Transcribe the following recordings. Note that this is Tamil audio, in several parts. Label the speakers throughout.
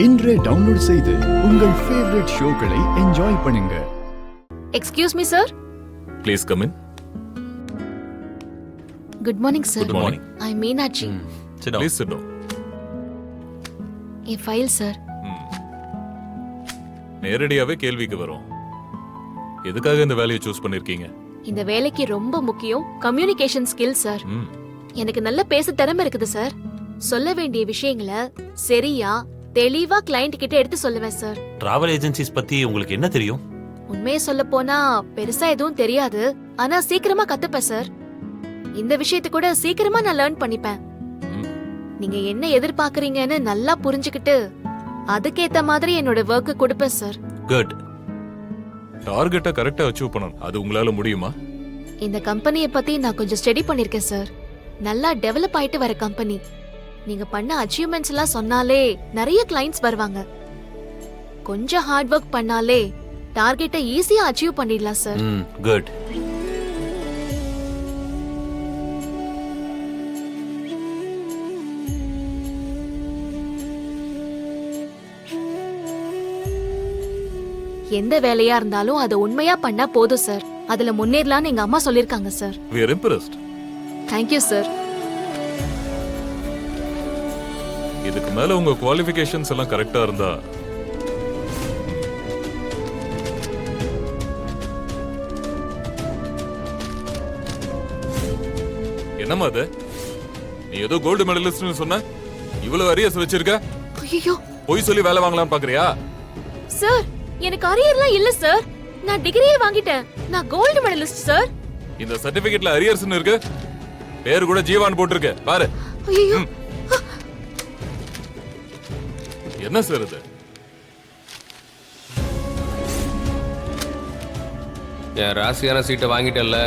Speaker 1: இன்றே டவுன்லோட் செய்து உங்கள் ஃபேவரட் ஷோக்களை என்ஜாய் பண்ணுங்க.
Speaker 2: Excuse me, sir.
Speaker 3: Please come in.
Speaker 2: Good morning, sir.
Speaker 3: Good morning.
Speaker 2: I'm Meenachi.
Speaker 3: Sit down. Please sit down.
Speaker 2: A file, sir.
Speaker 3: நேரடியாவே கேள்விக்கு வரும். எதுக்காக இந்த வேலையை சூஸ் பண்ணிருக்கீங்க?
Speaker 2: இந்த வேலைக்கு ரொம்ப முக்கியம் கம்யூனிகேஷன் ஸ்கில், சார். எனக்கு நல்ல பேச திறமை இருக்குது, சார். சொல்ல வேண்டிய விஷயங்களை சரியா தெளிவா கிளையண்ட் கிட்ட எடுத்து சொல்லுவேன், சார்.
Speaker 4: டிராவல் ஏஜென்சிஸ் பத்தி உங்களுக்கு என்ன தெரியும்?
Speaker 2: உண்மையை சொல்ல போனா பெருசா எதுவும் தெரியாது, ஆனா சீக்கிரமா கத்துப்பேன், சார். இந்த விஷயத்தை கூட சீக்கிரமா நான் லேர்ன் பண்ணிப்பேன். நீங்க என்ன எதிர்பார்க்கறீங்கன்னு நல்லா புரிஞ்சுக்கிட்டு அதுக்கேத்த மாதிரி என்னோட வர்க்க கொடுப்பேன், சார்.
Speaker 4: குட்.
Speaker 3: டார்கெட்டை கரெக்டா அச்சீவ் பண்ணணும். அது உங்களால முடியுமா?
Speaker 2: இந்த கம்பெனியை பத்தி நான் கொஞ்சம் ஸ்டடி பண்ணிருக்கேன், சார். நல்லா டெவலப் ஆயிட்டு வர கம்பெனி. நீங்க பண்ண அச்சீவ்மெண்ட்ஸ் எல்லாம் சொன்னாலே நிறைய கிளைண்ட்ஸ் வருவாங்க. கொஞ்சம் ஹார்ட் ஒர்க் பண்ணாலே டார்கெட்டை ஈஸியா அச்சீவ் பண்ணிடலாம், சார்.
Speaker 4: குட்.
Speaker 2: எந்த வேலையா இருந்தாலும் அதை உண்மையா பண்ணா போதும், சார். அதுல முன்னேறலாம்னு எங்க அம்மா சொல்லிருக்காங்க, sir.
Speaker 3: We are impressed.
Speaker 2: Thank you, sir.
Speaker 3: இதுக்கு மேல உங்க குவாலிஃபிகேஷன்ஸ் எல்லாம் கரெக்டா இருந்தா என்னம்மா அது? நீ ஏதோ கோல்டு மெடலிஸ்ட்னு சொன்ன, இவ்வளவு அரியர்ஸ் வச்சிருக்க?
Speaker 2: ஐயோ,
Speaker 3: போய் சொல்லி வேலை வாங்கலாம்னு பாக்குறியா?
Speaker 2: சார், எனக்கு அரியர்லாம் இல்ல, சார். நான் டிகிரியே வாங்கிட்டேன். நான் கோல்டு மெடலிஸ்ட், சார்.
Speaker 3: இந்த சர்டிபிகேட்ல அரியர்ஸ்னு இருக்கு. பேர் கூட ஜீவான் போட்டுருக்கு பாரு.
Speaker 2: ஐயோ,
Speaker 3: என்ன சார் இது?
Speaker 5: என் ராசியான சீட்டை வாங்கிட்டல்ல.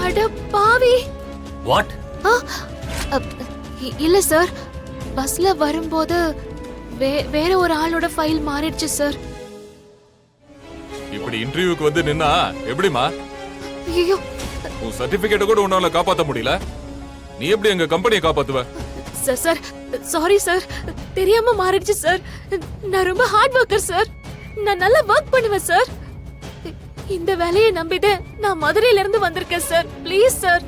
Speaker 2: அட பாவி.
Speaker 4: வாட்?
Speaker 2: இல்ல, சார். பஸ்ல வரும்போது வேற ஒரு ஆளோட ஃபைல் மாறிடுச்சு, சார்.
Speaker 3: இப்படி இன்டர்வியூக்கு வந்து நின்னா எப்படிமா?
Speaker 2: ஐயோ,
Speaker 3: உன் சர்டிபிகேட் கூட உன்னால காப்பாத்த முடியல. நீ எப்படி எங்க கம்பெனியை காப்பாத்துவ?
Speaker 2: Sir, sorry sir. தெரியாம மாறிடுச்சு, சார். நான் ரொம்ப ஹார்ட் ஒர்க்கர், சார். நான் நல்லா வர்க் பண்ணுவேன், சார். இந்த வேலையை நம்பிதான் நான் மதுரையில இருந்து வந்திருக்கேன், sir. Please, sir.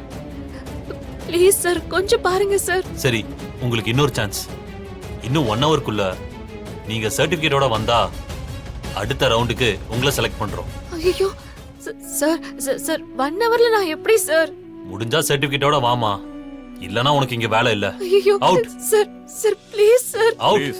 Speaker 2: Please, sir. கொஞ்சம் பாருங்க, சார்.
Speaker 4: சரி, உங்களுக்கு இன்னொரு சான்ஸ். இன்னும் 1 ஹவர்க்குள்ள நீங்க சர்டிபிகேட்டோட வந்தா அடுத்த ரவுண்டுக்கு உங்களை செலக்ட் பண்றோம்.
Speaker 2: ஐயோ, சார், சார் 1 ஹவர்ல நான் எப்படி, சார்?
Speaker 4: முடிஞ்சா சர்டிபிகேட்டோட வாமா, இல்லனா உனக்கு இங்க வேலை இல்ல.
Speaker 2: ஐயோ,
Speaker 4: out.
Speaker 2: Sir, sir please, sir.
Speaker 4: Out.